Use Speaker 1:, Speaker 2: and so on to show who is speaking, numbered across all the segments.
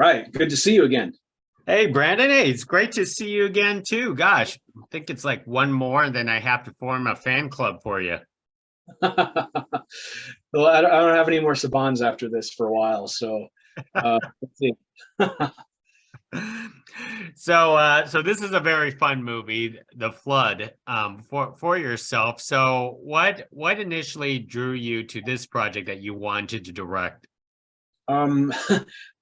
Speaker 1: right. Good to see you again.
Speaker 2: Hey, Brandon. Hey, it's great to see you again, too. Gosh, I think it's like one more, and then I have to form a fan club for you.
Speaker 1: Well, I don't have any more Sabans after this for a while, so let's see.
Speaker 2: So this is a very fun movie, The Flood, for yourself. So what initially drew you to this project that you wanted to direct?
Speaker 1: Um,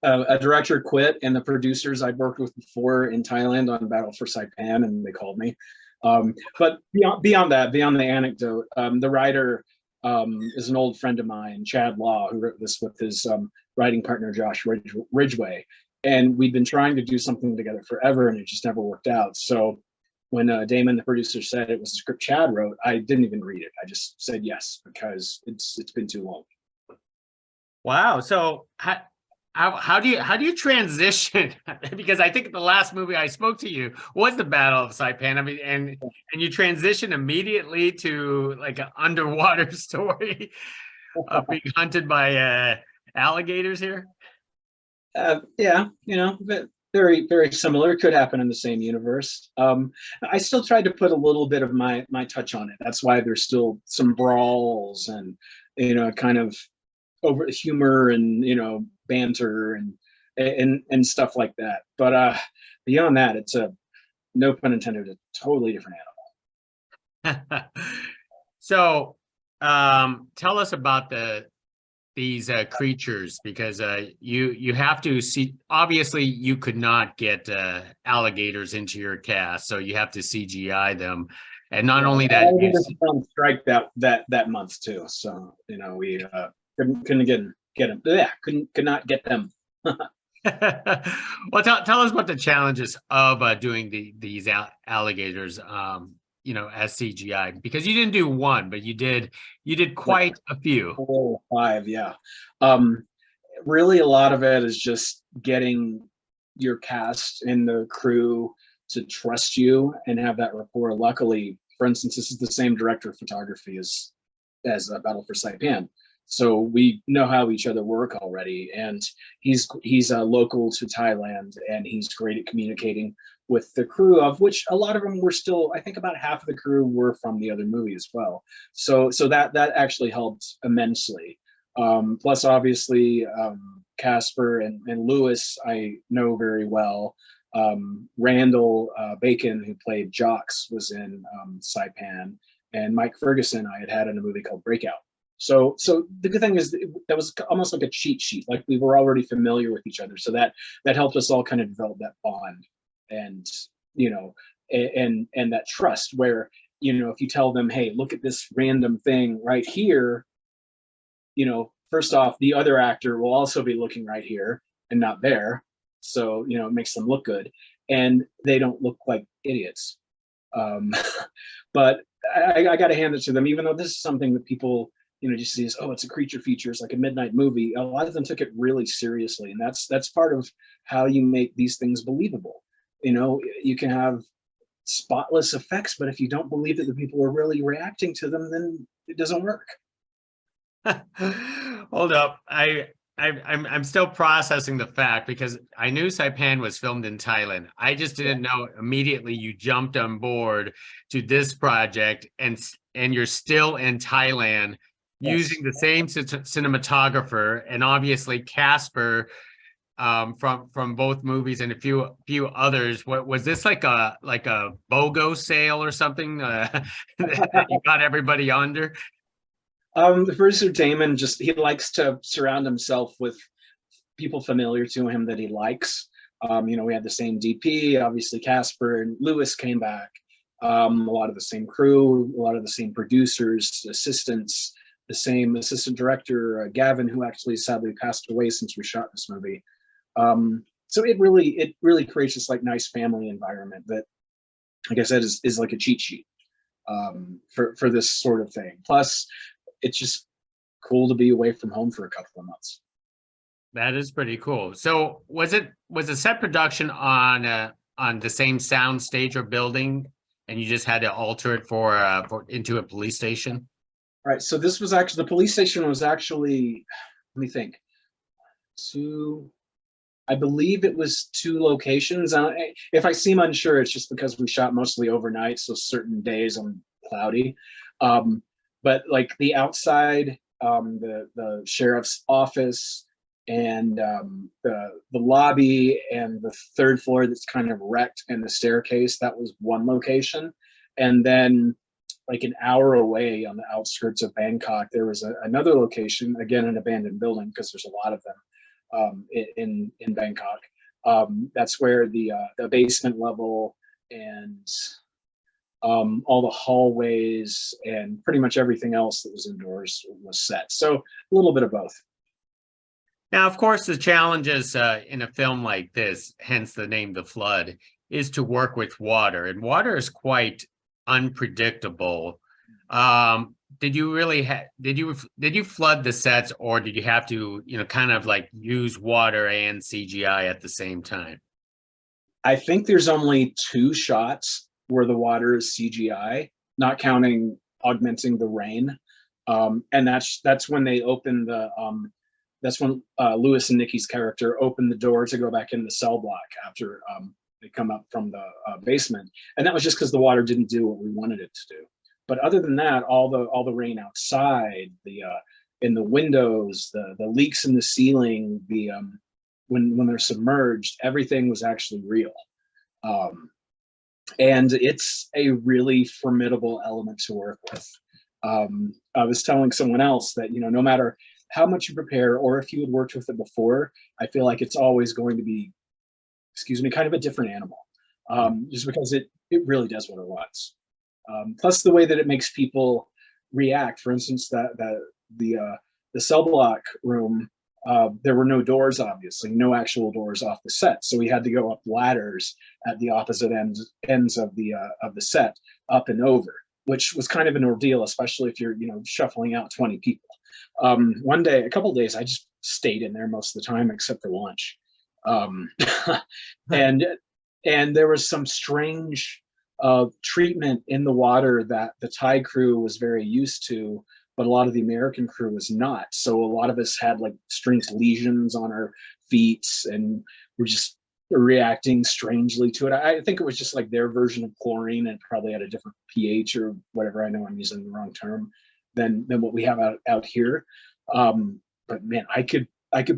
Speaker 1: a director quit, and the producers I'd worked with before in Thailand on Battle for Saipan, and they called me. But beyond the anecdote, the writer is an old friend of mine, Chad Law, who wrote this with his writing partner Josh Ridgway, and we'd been trying to do something together forever, and it just never worked out. So when Damon, the producer, said it was a script Chad wrote, I didn't even read it. I just said yes because it's been too long.
Speaker 2: Wow. So how do you transition? Because I think the last movie I spoke to you was the Battle of Saipan. I mean, and you transition immediately to like an underwater story of being hunted by alligators here.
Speaker 1: Yeah, very very similar. Could happen in the same universe. I still tried to put a little bit of my touch on it. That's why there's still some brawls and kind of over humor and banter and stuff like that. But beyond that, it's a, no pun intended, a totally different
Speaker 2: So, tell us about these creatures, because you have to see. Obviously, you could not get alligators into your cast, so you have to CGI them. And not
Speaker 1: animal.
Speaker 2: only
Speaker 1: Yeah,
Speaker 2: that,
Speaker 1: I was on strike that month too. So we couldn't get them. Yeah, could not get them.
Speaker 2: well, tell us about the challenges of doing these alligators, as CGI, because you didn't do one, but you did
Speaker 1: Like
Speaker 2: quite a few.
Speaker 1: 4 or 5, yeah. Really, a lot of it is just getting your cast and the crew to trust you and have that rapport. Luckily, for instance, this is the same director of photography as Battle for Saipan, so we know how each other work already. And he's local to Thailand, and he's great at communicating with the crew, of which a lot of them were still, I think about half of the crew were from the other movie as well. So that actually helped immensely. Plus, obviously, Casper and Lewis I know very well. Randall Bacon, who played Jocks, was in Saipan, and Mike Ferguson I had in a movie called Breakout. So the good thing is that was almost like a cheat sheet. Like, we were already familiar with each other, so that helped us all kind of develop that bond, and and that trust where if you tell them, hey, look at this random thing right here, first off, the other actor will also be looking right here and not there. So, it makes them look good, and they don't look like idiots. But I got to hand it to them, even though this is something that people, just see as, oh, it's a creature feature, it's like a midnight movie. A lot of them took it really seriously. And that's part of how you make these things believable. You can have spotless effects, but if you don't believe that the people are really reacting to them, then it doesn't work.
Speaker 2: Hold up. I'm still processing the fact, because I knew Saipan was filmed in Thailand. I just didn't know immediately you jumped on board to this project, and you're still in Thailand using the same cinematographer, and obviously Casper from both movies and a few others. What was this, like a BOGO sale or something that you got everybody under?
Speaker 1: The producer Damon, just he likes to surround himself with people familiar to him that he likes. We had the same DP, obviously Casper and Lewis came back. A lot of the same crew, a lot of the same producers, assistants, the same assistant director, Gavin, who actually sadly passed away since we shot this movie. So it really creates this like nice family environment that, like I said, is like a cheat sheet for this sort of thing. Plus, it's just cool to be away from home for a couple of months.
Speaker 2: That is pretty cool. So was a set production on the same sound stage or building, and you just had to alter it for into a police station?
Speaker 1: All right. So this was actually, the police station was actually, let me think, I believe it was 2 locations. If I seem unsure, it's just because we shot mostly overnight, so certain days I'm cloudy. Um, but like the outside, the sheriff's office, and the lobby, and the third floor that's kind of wrecked, and the staircase, that was one location. And then like an hour away on the outskirts of Bangkok, there was another location, again an abandoned building because there's a lot of them in Bangkok. That's where the basement level and all the hallways and pretty much everything else that was indoors was set. So a little bit of both.
Speaker 2: Now, of course, the challenges in a film like this, hence the name The Flood, is to work with water, and water is quite unpredictable. Did you really did you flood the sets, or did you have to, kind of like use water and CGI at the same time?
Speaker 1: I think there's only 2 shots where the water is CGI, not counting augmenting the rain. And that's when they open the that's when Lewis and Nikki's character opened the door to go back in the cell block after they come up from the basement, and that was just because the water didn't do what we wanted it to do. But other than that, all the rain outside, the in the windows, the leaks in the ceiling, the when they're submerged, everything was actually real. And it's a really formidable element to work with. I was telling someone else that, no matter how much you prepare or if you had worked with it before, I feel like it's always going to be, excuse me, kind of a different animal, just because it really does what it wants. Plus the way that it makes people react. For instance, the cell block room, there were no doors, obviously, no actual doors off the set. So we had to go up ladders at the opposite ends of the set, up and over, which was kind of an ordeal, especially if you're, shuffling out 20 people. A couple of days, I just stayed in there most of the time, except for lunch. And there was some strange treatment in the water that the Thai crew was very used to, but a lot of the American crew was not. So a lot of us had like strange lesions on our feet, and we're just reacting strangely to it. I think it was just like their version of chlorine, and probably had a different pH or whatever. I know I'm using the wrong term than what we have out here. But man, I could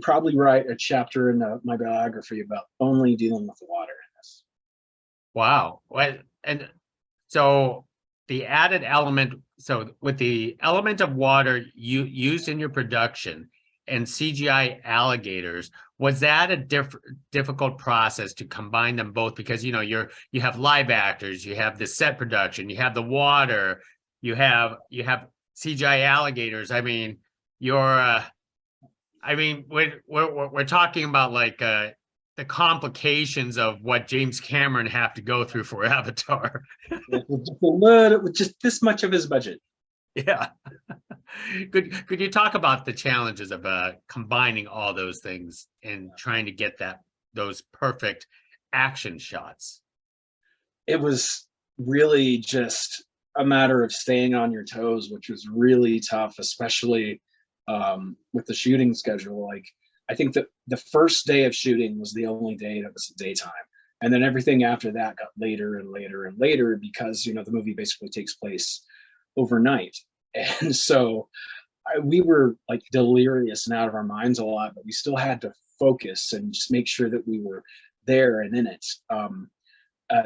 Speaker 1: probably write a chapter in my biography about only dealing with the water in this.
Speaker 2: Wow. And so the added element, so with the element of water you used in your production and CGI alligators, was that a difficult process to combine them both? Because you have live actors, you have the set production, you have the water, you have CGI alligators. I mean, we're talking about like the complications of what James Cameron have to go through for Avatar.
Speaker 1: With just this much of his budget.
Speaker 2: Yeah. Could you talk about the challenges of combining all those things and trying to get those perfect action shots?
Speaker 1: It was really just a matter of staying on your toes, which was really tough, especially with the shooting schedule. Like, I think that the first day of shooting was the only day that was daytime. And then everything after that got later and later and later because, the movie basically takes place overnight. And so we were like delirious and out of our minds a lot, but we still had to focus and just make sure that we were there and in it.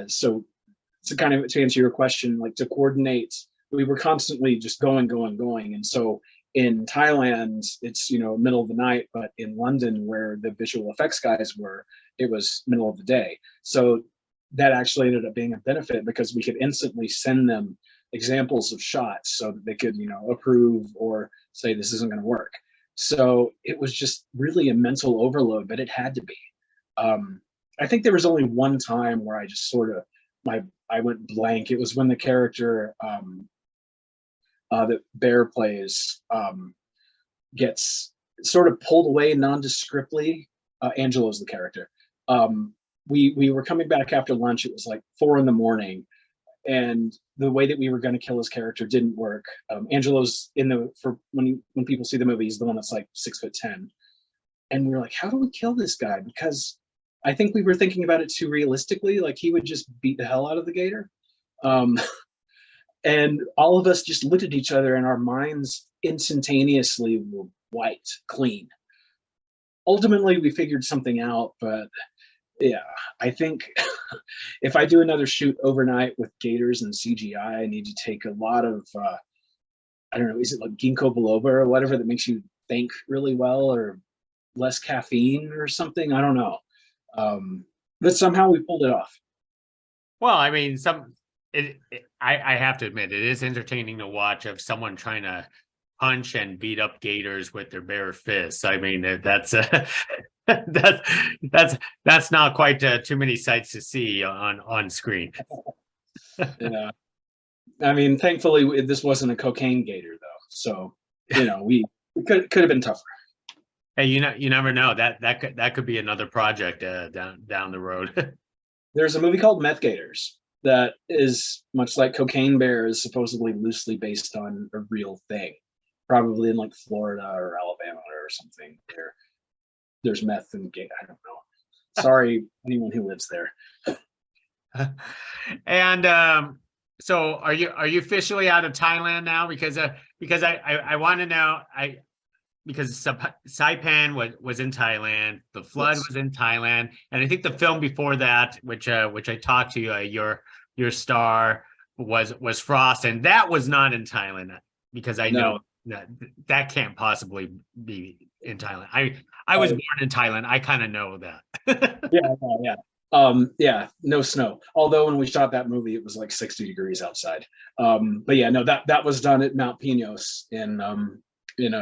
Speaker 1: So to answer your question, like to coordinate, we were constantly just going. And so in Thailand, it's, middle of the night, but in London, where the visual effects guys were, it was middle of the day. So that actually ended up being a benefit because we could instantly send them examples of shots so that they could, approve or say this isn't going to work. So it was just really a mental overload, but it had to be. I think there was only one time where I just sort of I went blank. It was when the character that Bear plays gets sort of pulled away nondescriptly. Angelo's the character. We were coming back after lunch. It was like 4 a.m, and the way that we were going to kill his character didn't work. Angelo's when people see the movie, he's the one that's like 6'10", and we were like, how do we kill this guy? Because I think we were thinking about it too realistically. Like he would just beat the hell out of the gator. Um, and all of us just looked at each other, and our minds instantaneously were wiped clean. Ultimately, we figured something out, but yeah, I think if I do another shoot overnight with gators and CGI, I need to take a lot of I don't know, is it like ginkgo biloba or whatever that makes you think really well, or less caffeine or something? I don't know. But somehow we pulled it off.
Speaker 2: Well, I mean, I have to admit, it is entertaining to watch of someone trying to punch and beat up gators with their bare fists. I mean, that's that's not quite too many sights to see on screen.
Speaker 1: Yeah. I mean, thankfully, this wasn't a cocaine gator, though. So, we could have been tougher.
Speaker 2: Hey, you never know. That could be another project down the road.
Speaker 1: There's a movie called Meth Gators that is much like Cocaine Bear, is supposedly loosely based on a real thing, probably in like Florida or Alabama or something. There's meth and gator. I don't know. Sorry, anyone who lives there.
Speaker 2: And so are you officially out of Thailand now? Because I want to know, because Saipan was in Thailand, The Flood
Speaker 1: Yes.
Speaker 2: was in Thailand, and I think the film before that, which I talked to your star was Frost, and that was not in Thailand, because I know that can't possibly be in Thailand. I was born in Thailand. I kind of know that.
Speaker 1: Yeah. Yeah, no snow. Although when we shot that movie, it was like 60 degrees outside. But yeah, no, that was done at Mount Pinos in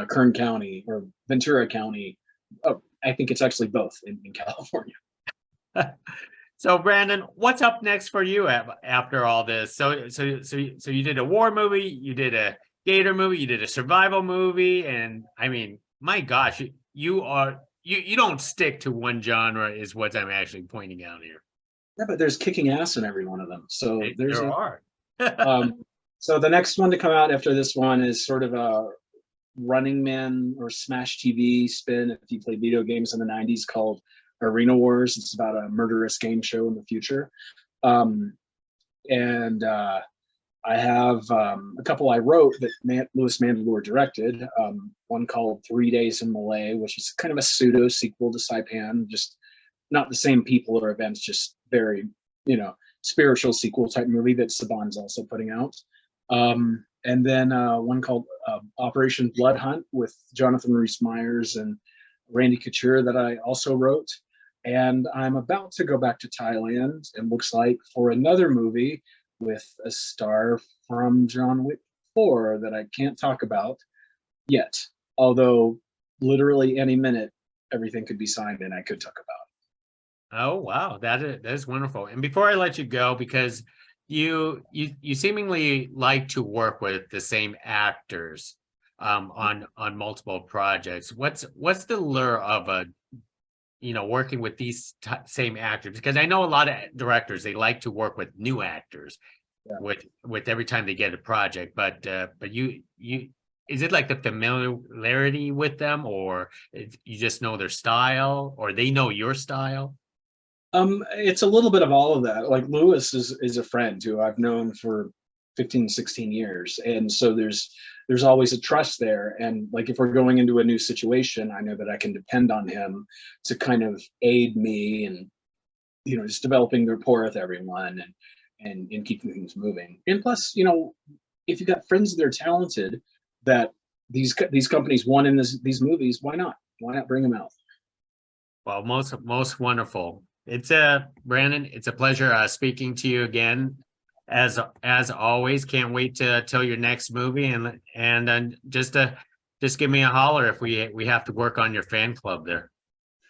Speaker 1: Kern County or Ventura County. Oh, I think it's actually both in California.
Speaker 2: So Brandon, what's up next for you after all this? So you did a war movie, you did a gator movie, you did a survival movie, and I mean, my gosh, you don't stick to one genre, is what I'm actually pointing out here.
Speaker 1: Yeah, but there's kicking ass in every one of them. So
Speaker 2: There are.
Speaker 1: So the next one to come out after this one is sort of a Running Man or Smash TV spin, if you played video games in the 90s, called Arena Wars. It's about a murderous game show in the future. And I have a couple I wrote that Louis Mandylor directed. One called 3 Days in Malay, which is kind of a pseudo sequel to Saipan, just not the same people or events, just very, spiritual sequel type movie that Saban's also putting out. And then one called Operation Blood Hunt with Jonathan Rhys-Meyers and Randy Couture that I also wrote. And I'm about to go back to Thailand, and looks like, for another movie with a star from John Wick 4 that I can't talk about yet. Although literally any minute, everything could be signed and I could talk about.
Speaker 2: Oh wow, that is wonderful. And before I let you go, because you seemingly like to work with the same actors on multiple projects. What's the lure of working with these same actors? Because I know a lot of directors, they like to work with new actors with every time they get a project. But you is it like the familiarity with them, or you just know their style, or they know your style?
Speaker 1: It's a little bit of all of that. Like Louis is a friend who I've known for 15, 16 years. And so there's always a trust there. And like, if we're going into a new situation, I know that I can depend on him to kind of aid me and, just developing rapport with everyone and keeping things moving. And plus, if you've got friends that are talented, that these companies want in these movies, why not? Why not bring them out?
Speaker 2: Well, most wonderful. It's Brandon, it's a pleasure speaking to you again. As always, can't wait to tell your next movie, and just give me a holler if we have to work on your fan club there.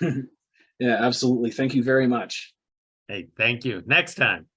Speaker 1: Yeah, absolutely. Thank you very much.
Speaker 2: Hey, thank you. Next time.